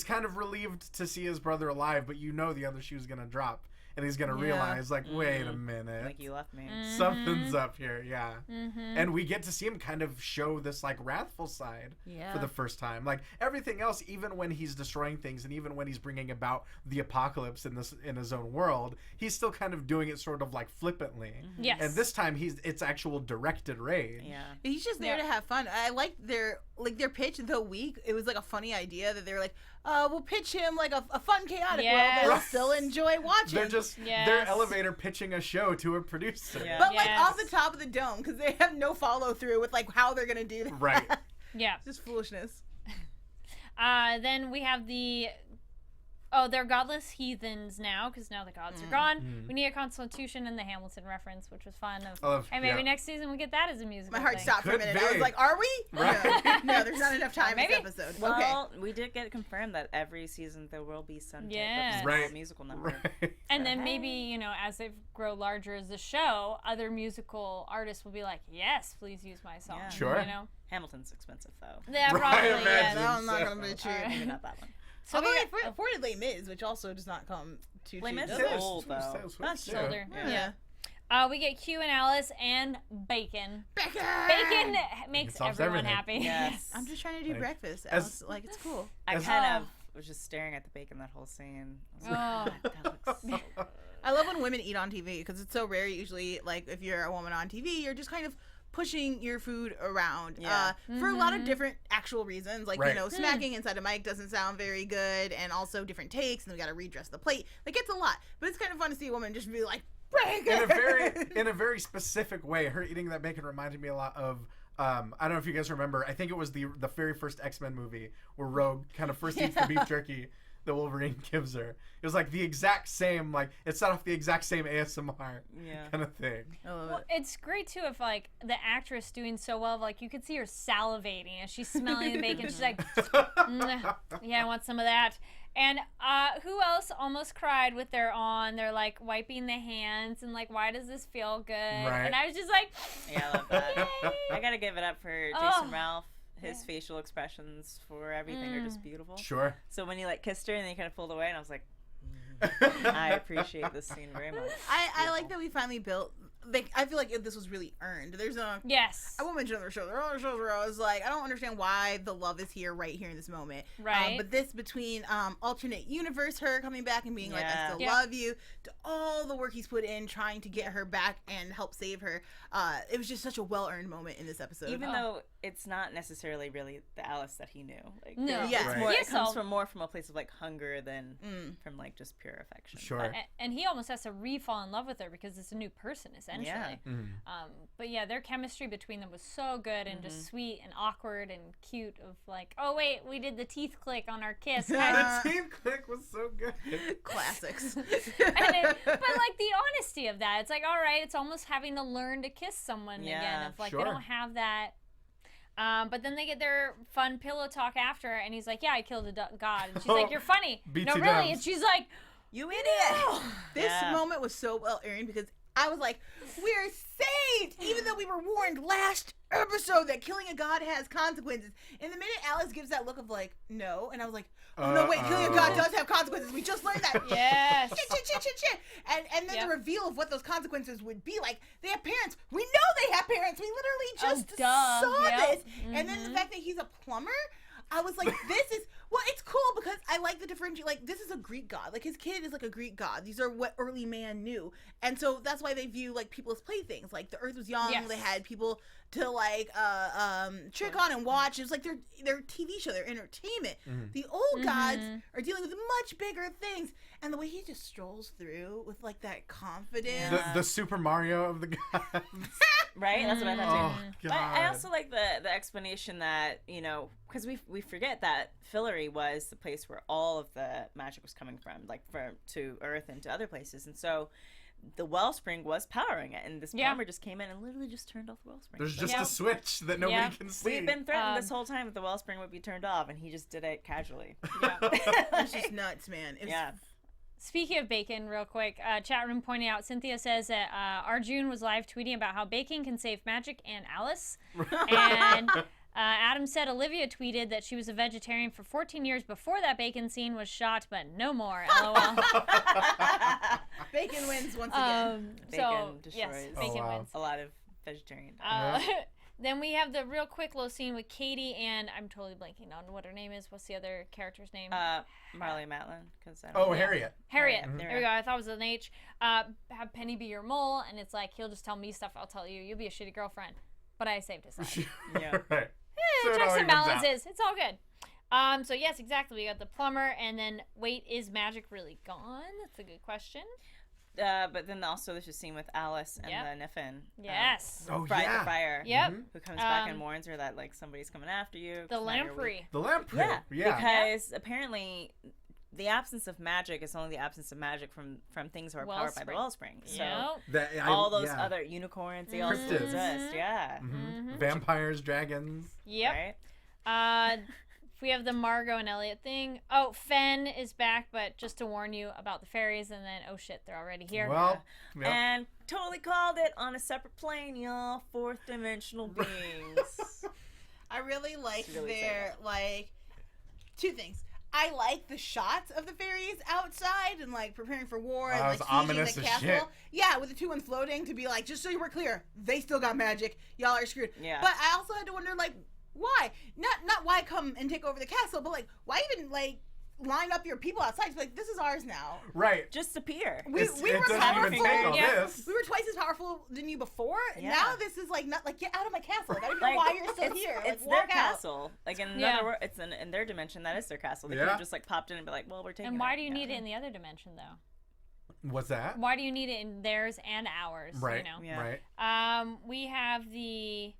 kind of relieved to see his brother alive, but the other shoe's gonna drop. And he's going to realize, like, wait a minute. Like, you left me. Something's up here, yeah. And we get to see him kind of show this, like, wrathful side for the first time. Like, everything else, even when he's destroying things and even when he's bringing about the apocalypse in his own world, he's still kind of doing it sort of, like, flippantly. Yes. And this time, it's actual directed rage. Yeah. He's just there to have fun. I liked their pitch, though weak. It was like a funny idea that they were like, we'll pitch him like a fun, chaotic world that he'll still enjoy watching. They're just they're elevator pitching a show to a producer. Yeah. But like off the top of the dome, because they have no follow through with like how they're gonna do that. Right. Yeah. Just foolishness. Then we have they're godless heathens now, because now the gods are gone. We need a constitution and the Hamilton reference, which was fun. And maybe next season we get that as a musical. My heart thing. stopped for a Could minute. I was be. like, are we? Right. No, there's not enough time in Maybe. this episode. Well, we did get confirmed that every season there will be some type Yes. of Right. musical number. Right. And then maybe, as they grow larger as the show, other musical artists will be like, yes, please use my song. Yeah. Sure. Hamilton's expensive, though. Yeah, Right, probably, imagine. yes. No, I'm not gonna be true. Maybe not that one. So Although we they got- afforded Les Mis, which also does not come too Les cheap. Mis does is it? old, though. That's Yeah. older. Yeah. We get Q and Alice and Bacon. Bacon! Bacon makes solves everyone everything. happy. Yes. I'm just trying to do Like, breakfast. as- Alice, like, it's cool. I As- kind of was just staring at the bacon that whole scene. I was like, Oh. that looks so I love when women eat on TV because it's so rare. Usually, like, if you're a woman on TV, you're just kind of pushing your food around Yeah. for a lot of different actual reasons. Like, Right. smacking inside a mic doesn't sound very good, and also different takes, and we got to redress the plate. Like, it's a lot. But it's kind of fun to see a woman just be like, bacon! in a very specific way. Her eating that bacon reminded me a lot of I don't know if you guys remember. I think it was the very first X-Men movie where Rogue kind of first eats the beef jerky. that Wolverine gives her. It was like the exact same, like it set off the exact same ASMR kind of thing. Well, it's great too if like the actress doing so well, like you could see her salivating as she's smelling the bacon. She's like, yeah, I want some of that. And who else almost cried with their on? They're like wiping the hands and like, why does this feel good? Right. And I was just like, yeah, I love that. Yay. I gotta give it up for Jason Ralph. His facial expressions for everything are just beautiful. Sure. So when he like kissed her and then he kind of pulled away, and I was like, I appreciate this scene very much. I like that we finally built. Like, I feel like this was really earned. There's a I won't mention other shows. There are other shows where I was like, I don't understand why the love is here right here in this moment. Right. But this between alternate universe, her coming back and being like, I still love you, to all the work he's put in trying to get her back and help save her. It was just such a well earned moment in this episode. Even though it's not necessarily really the Alice that he knew. Like, no. It's more, it comes from more from a place of like hunger than from like just pure affection. Sure. And he almost has to re-fall in love with her because it's a new person essentially. Yeah. But yeah, their chemistry between them was so good and just sweet and awkward and cute. Of like, oh wait, we did the teeth click on our kiss. The teeth click was so good. Classics. But like the honesty of that, it's like, all right, it's almost having to learn to kiss someone again. If like they don't have that. But then they get their fun pillow talk after, and he's like, yeah, I killed a god. And she's like, you're funny. No, really. And she's like, you idiot. This moment was so well earned because I was like, we're saved! Even though we were warned last episode that killing a god has consequences. And the minute Alice gives that look of like, no, and I was like, oh no, wait, killing a god does have consequences. We just learned that. Yes. Shit. And then the reveal of what those consequences would be like. They have parents. We know they have parents. We literally just saw this. And then the fact that he's a plumber, I was like, this is, well, it's cool because I like the differentiate. Like, this is a Greek god. Like, his kid is like a Greek god. These are what early man knew. And so that's why they view, like, people as playthings. Like, the earth was young. They had people to, like, trick on and watch. It was like their TV show, their entertainment. The old gods are dealing with much bigger things. And the way he just strolls through with, like, that confidence. The Super Mario of the gods. Right? That's what I thought too. God. But I also like the explanation that, you know, because we forget that Fillory was the place where all of the magic was coming from, like to Earth and to other places. And so the wellspring was powering it. And this plumber just came in and literally just turned off the wellspring. There's just a switch that nobody can see. We've been threatened this whole time that the wellspring would be turned off, and he just did it casually. It's just nuts, man. Speaking of bacon, real quick, chat room pointing out, Cynthia says that Arjun was live tweeting about how bacon can save Magic and Alice. And Adam said Olivia tweeted that she was a vegetarian for 14 years before that bacon scene was shot, but no more, LOL. Bacon wins once again. Bacon destroys yes, bacon wins. A lot of vegetarian Then we have the real quick little scene with Katie and I'm totally blanking on what her name is. What's the other character's name? Marley Matlin. Harriet. Harriet. There we go. I thought it was an H. Have Penny be your mole, and it's like he'll just tell me stuff. I'll tell you. You'll be a shitty girlfriend. But I saved his life. Right. Checks and balances. It's all good. So yes, exactly. We got the plumber, and then wait, is magic really gone? That's a good question. But then also there's a scene with Alice and the Niffin. Yes. The fire. Yep. Who comes back and warns her that like somebody's coming after you. The lamprey. Yeah. Because apparently the absence of magic is only the absence of magic from things that are powered by the wellspring. So all those other unicorns, they also exist. Yeah. Vampires, dragons. Yep. Right? We have the Margot and Elliot thing. Oh, Fen is back, but just to warn you about the fairies, and then, oh shit, they're already here. Well, and totally called it on a separate plane, y'all. Fourth dimensional beings. I really like two things. I like the shots of the fairies outside and like preparing for war and like sieging the castle. Shit. Yeah, with the two ones floating to be like, just so you were clear, they still got magic. Y'all are screwed. Yeah. But I also had to wonder like, why? Not why come and take over the castle, but like why even like line up your people outside? It's like, this is ours now. Right. Just appear. We were powerful. We were twice as powerful than you before. Yeah. Now this is like not like get out of my castle. I don't know why you're still here. It's their castle. Like in another world, it's in their dimension. That is their castle. They could have just like popped in and be like, well, we're taking. And why do you need it in the other dimension though? What's that? Why do you need it in theirs and ours? Right. You know? Right. We have the.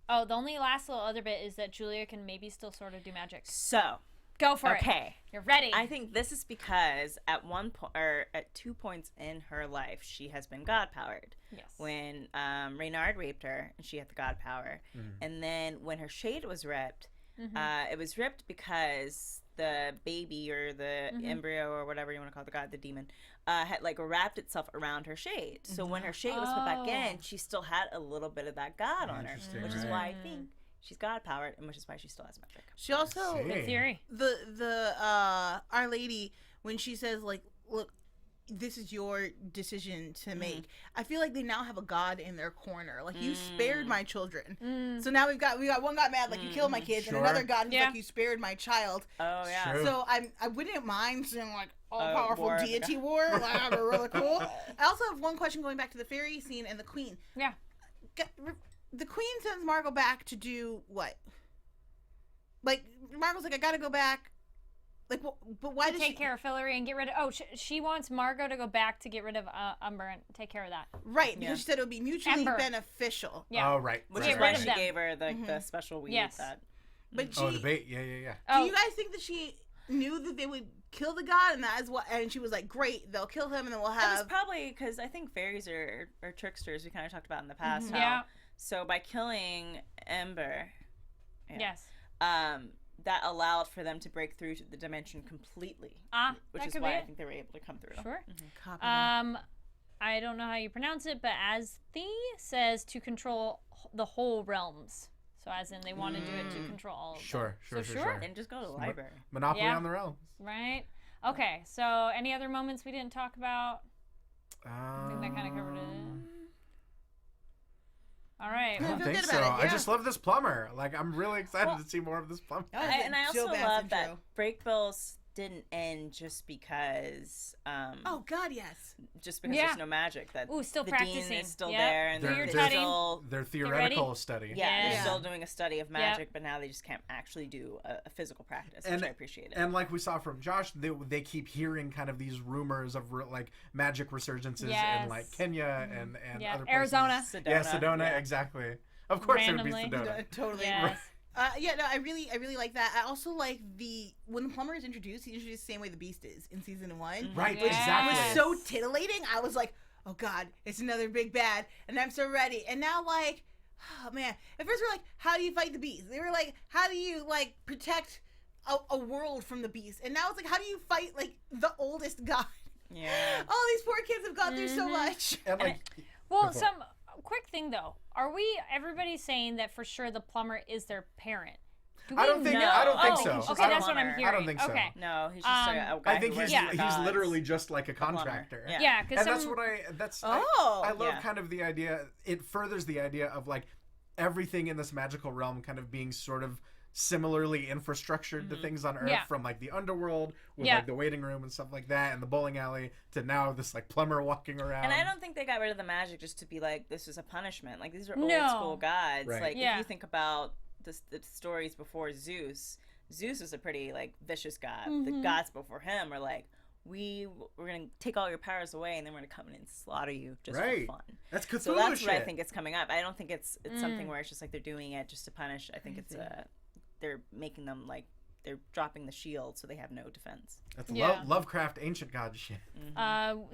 Oh, the only last little other bit is that Julia can maybe still sort of do magic. So, Go for it. Okay. You're ready. I think this is because at one point, or at 2 points in her life, she has been God-powered. Yes. When Reynard raped her, and she had the God power. And then when her shade was ripped, it was ripped because the baby or the embryo or whatever you want to call the god, the demon, had like wrapped itself around her shade. So when her shade was put back in, she still had a little bit of that God on her, which is why I think she's God powered, and which is why she still has magic. She also good theory. The Our Lady, when she says like, look, this is your decision to make. I feel like they now have a god in their corner. Like, you spared my children. So now we got one god mad, like, you killed my kids, and another god who's like, you spared my child. Oh yeah. True. So I wouldn't mind seeing like all-powerful deity war. Like, that'd be really cool. I also have one question going back to the fairy scene and the queen. Yeah. The queen sends Margot back to do what? Like, Margot's like, I gotta go back. Like, but why to take care of Fillory and get rid of... Oh, she wants Margot to go back to get rid of Umber and take care of that. Right, because she said it would be mutually beneficial. Yeah. Oh, right. Which is why she gave her the special weed. That... But the bait. Yeah. Do you guys think that she knew that they would kill the god, and that is what? And she was like, "Great, they'll kill him, and then we'll have." It was probably because I think fairies are tricksters. We kind of talked about in the past. How, so by killing Ember, yes, that allowed for them to break through to the dimension completely. Which is why I think they were able to come through. Sure. I don't know how you pronounce it, but Asthi says to control the whole realms. So as in they want to do it to control all of them. Sure. And just go to the library. Monopoly on the realms. Right. Okay, so any other moments we didn't talk about? I think that kind of covered it. All right. I don't think so. I just love this plumber. Like, I'm really excited to see more of this plumber. And I also love that Break Bills didn't end just because oh god, yes, just because there's no magic. That still the practicing. Dean is still there, and they're still their theoretical study. They're still doing a study of magic, but now they just can't actually do a physical practice, which I appreciate it. And like we saw from Josh, they keep hearing kind of these rumors of like magic resurgences in like Kenya and other places. Arizona. Sedona, exactly. Of course it would be Sedona. Totally. Yes. I really like that. I also like when the plumber is introduced, he's introduced the same way the Beast is in season 1. Right, which exactly. was so titillating. I was like, oh god, it's another big bad, and I'm so ready. And now, like, oh man, at first we're like, how do you fight the Beast? They were like, how do you like protect a world from the Beast? And now it's like, how do you fight like the oldest god? Yeah. All these poor kids have gone through so much. And like, quick thing though, are we everybody saying that for sure the plumber is their parent? I don't think so. Okay, that's what I'm hearing. I don't think so. Okay. No, he's just a guy. I think he's literally just like a contractor. Yeah, and that's what I love kind of the idea. It furthers the idea of like everything in this magical realm kind of being sort of similarly infrastructured to things on Earth, from like the underworld with like the waiting room and stuff like that, and the bowling alley, to now this like plumber walking around. And I don't think they got rid of the magic just to be like, this is a punishment. Like, these are old school gods. Right. Like, if you think about the stories before Zeus was a pretty like vicious god. The gods before him were like, we're gonna take all your powers away, and then we're gonna come in and slaughter you just for fun. That's Cthulhu So that's shit. what I think it's coming up. I don't think it's something where it's just like they're doing it just to punish. I think it's they're making them like they're dropping the shield so they have no defense. That's Lovecraft ancient god shit.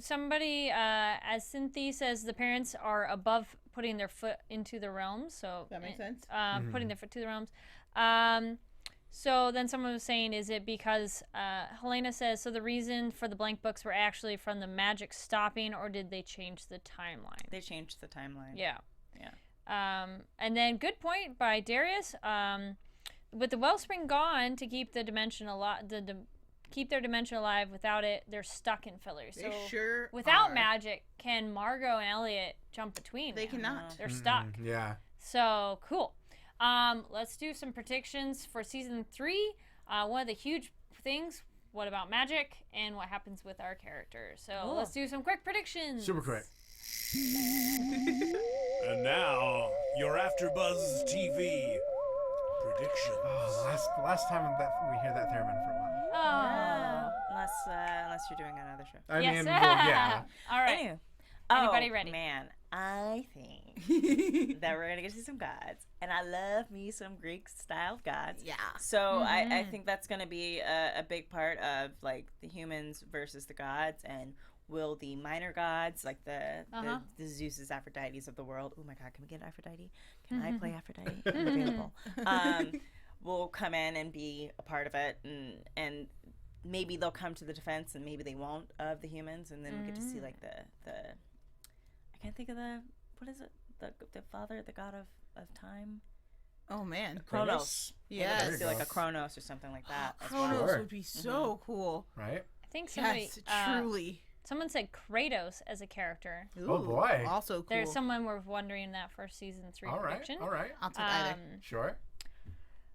Somebody, as Cynthia says, the parents are above putting their foot into the realms. So that makes sense. Putting their foot to the realms. So then someone was saying, is it because Helena says, so the reason for the blank books were actually from the magic stopping, or did they change the timeline? They changed the timeline. Yeah. And then good point by Darius. With the wellspring gone, to keep the dimension alive, keep their dimension alive. Without it, they're stuck in fillers. They sure without are. magic, can Margot and Elliot jump between? They cannot. They're stuck. Yeah. So cool. Let's do some predictions for season 3. One of the huge things. What about magic and what happens with our characters? So let's do some quick predictions. Super quick. And now your AFTERBUZZ TV predictions. Oh, last time that we hear that theremin for a while. Unless you're doing another show. I mean, All right. Anyway. Anybody ready? Man, I think that we're going to get to see some gods. And I love me some Greek-style gods. Yeah. So I think that's going to be a big part of, like, the humans versus the gods. And will the minor gods, like the Zeus's, Aphrodites of the world. Oh, my God. Can we get Aphrodite? Can I play Aphrodite? I'm available. Will come in and be a part of it. And maybe they'll come to the defense and maybe they won't of the humans. And then we get to see, like, the I can't think of what is it? The father, the god of time? Oh, man. Chronos. Yeah. Do like a Chronos or something like that. Chronos would be so cool. Right? I think somebody... Yes, truly. Someone said Kratos as a character. Ooh, oh, boy. Also cool. There's someone we're wondering that for season 3 prediction. All right. I'll take either. Sure.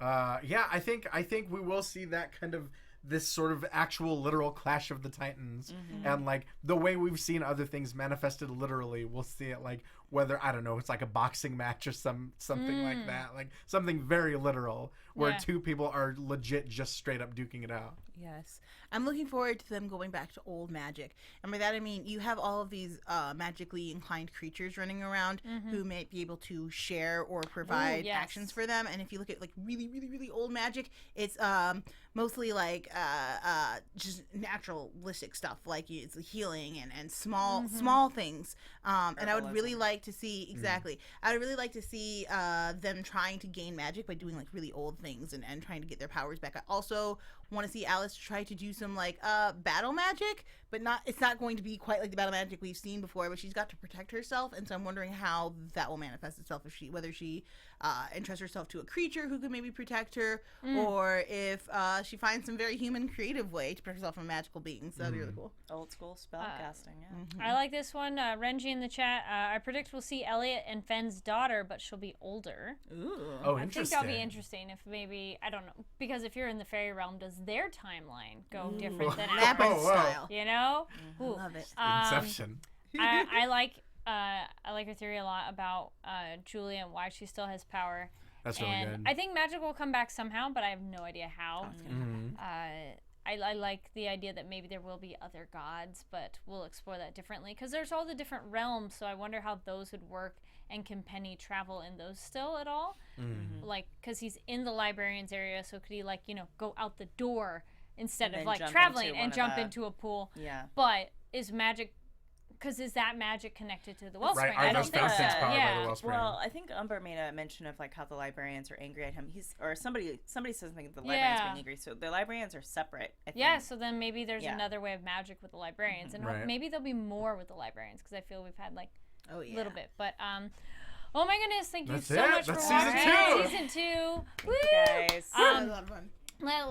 Yeah, I think we will see that kind of this sort of actual literal clash of the titans, and like the way we've seen other things manifested literally, we'll see it like whether, I don't know, it's like a boxing match or something like that, like something very literal where two people are legit just straight up duking it out. Yes. I'm looking forward to them going back to old magic. And by that I mean you have all of these magically inclined creatures running around who may be able to share or provide actions for them. And if you look at like really, really, really old magic, it's mostly like just naturalistic stuff, like it's healing and small things. And I would really like to see I would really like to see them trying to gain magic by doing like really old things and trying to get their powers back. I also want to see Alice try to do some like battle magic, but it's not going to be quite like the battle magic we've seen before, but she's got to protect herself, and so I'm wondering how that will manifest itself, whether she entrusts herself to a creature who could maybe protect her, or if she finds some very human creative way to protect herself from magical beings. That'd be really cool. Old school spell casting, I like this one. Renji in the chat, I predict we'll see Elliot and Fenn's daughter, but she'll be older. Ooh. Oh, I interesting. think that'll be interesting if maybe, I don't know, because if you're in the fairy realm, does their timeline go different than ours? Labyrinth style. You know? Ooh. Love it. Inception. I like her theory a lot about Julia and why she still has power. That's really good. I think magic will come back somehow, but I have no idea how. I like the idea that maybe there will be other gods, but we'll explore that differently because there's all the different realms, so I wonder how those would work, and can Penny travel in those still at all? Like, because he's in the librarian's area, so could he, like, you know, go out the door instead of, like, traveling and jump into a pool? Yeah. But is magic... Because is that magic connected to the wellspring? Right, are those fountains powered by the wellspring? Well, I think Umber made a mention of like how the librarians are angry at him. Somebody says something the librarians being angry. So the librarians are separate, I think. Yeah, so then maybe there's another way of magic with the librarians, and maybe there'll be more with the librarians because I feel we've had like a little bit. But oh my goodness, thank you so much for watching season 2. Woo! Thank you guys. A lot of fun.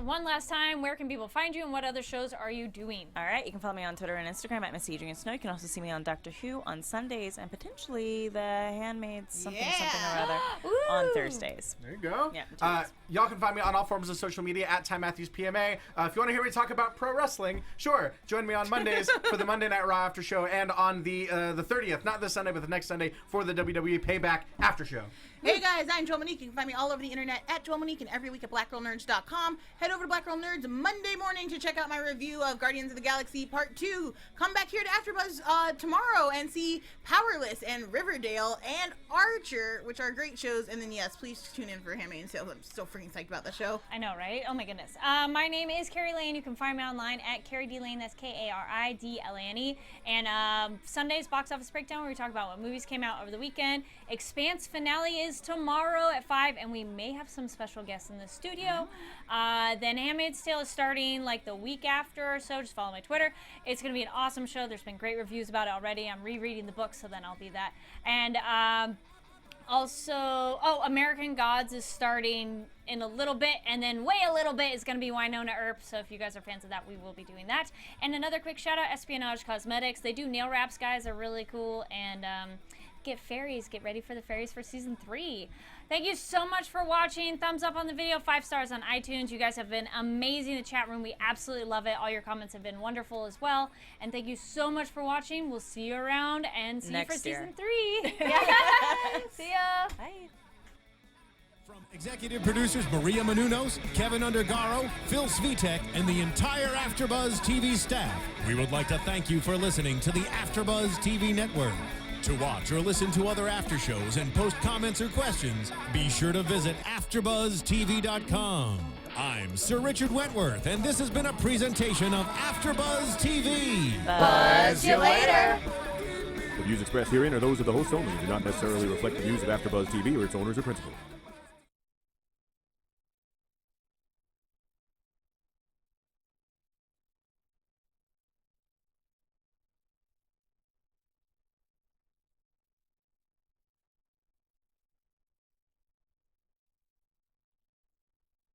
One last time, where can people find you and what other shows are you doing? All right, you can follow me on Twitter and Instagram at Miss Adrian Snow. You can also see me on Doctor Who on Sundays and potentially The Handmaid's something or other on Thursdays. There you go. Yeah, y'all can find me on all forms of social media at Time Matthews PMA. If you want to hear me talk about pro wrestling, sure, join me on Mondays for the Monday Night Raw after show, and on the 30th, not this Sunday, but the next Sunday for the WWE Payback after show. Hey guys, I'm Joelle Monique. You can find me all over the internet at Joelle Monique and every week at blackgirlnerds.com. Head over to Black Girl Nerds Monday morning to check out my review of Guardians of the Galaxy Part 2. Come back here to AfterBuzz tomorrow and see Powerless and Riverdale and Archer, which are great shows. And then, yes, please tune in for Handmaid's Tale. I'm so freaking psyched about the show. I know, right? Oh my goodness. My name is Kari Lane. You can find me online at Kari D Lane. That's Karidlane. And Sunday's box office breakdown, where we talk about what movies came out over the weekend. Expanse finale is tomorrow at 5, and we may have some special guests in the studio. Then Handmaid's Tale is starting like the week after or so. Just follow my Twitter. It's going to be an awesome show. There's been great reviews about it already. I'm rereading the book, so then I'll be that. And also, American Gods is starting in a little bit, and then way a little bit is going to be Winona Earp. So if you guys are fans of that, we will be doing that. And another quick shout out, Espionage Cosmetics. They do nail wraps, guys. They're really cool. And get ready for the fairies for season 3. Thank you so much for watching. Thumbs up on the video, 5 stars on iTunes. You guys have been amazing in the chat room. We absolutely love it. All your comments have been wonderful as well. And thank you so much for watching. We'll see you around and see you for season 3. See ya. Bye. From executive producers Maria Menounos, Kevin Undergaro, Phil Svitek, and the entire AfterBuzz TV staff, we would like to thank you for listening to the AfterBuzz TV network. To watch or listen to other after shows and post comments or questions, be sure to visit AfterBuzzTV.com. I'm Sir Richard Wentworth, and this has been a presentation of AfterBuzz TV. Buzz you later. The views expressed herein are those of the hosts only and do not necessarily reflect the views of AfterBuzz TV or its owners or principals.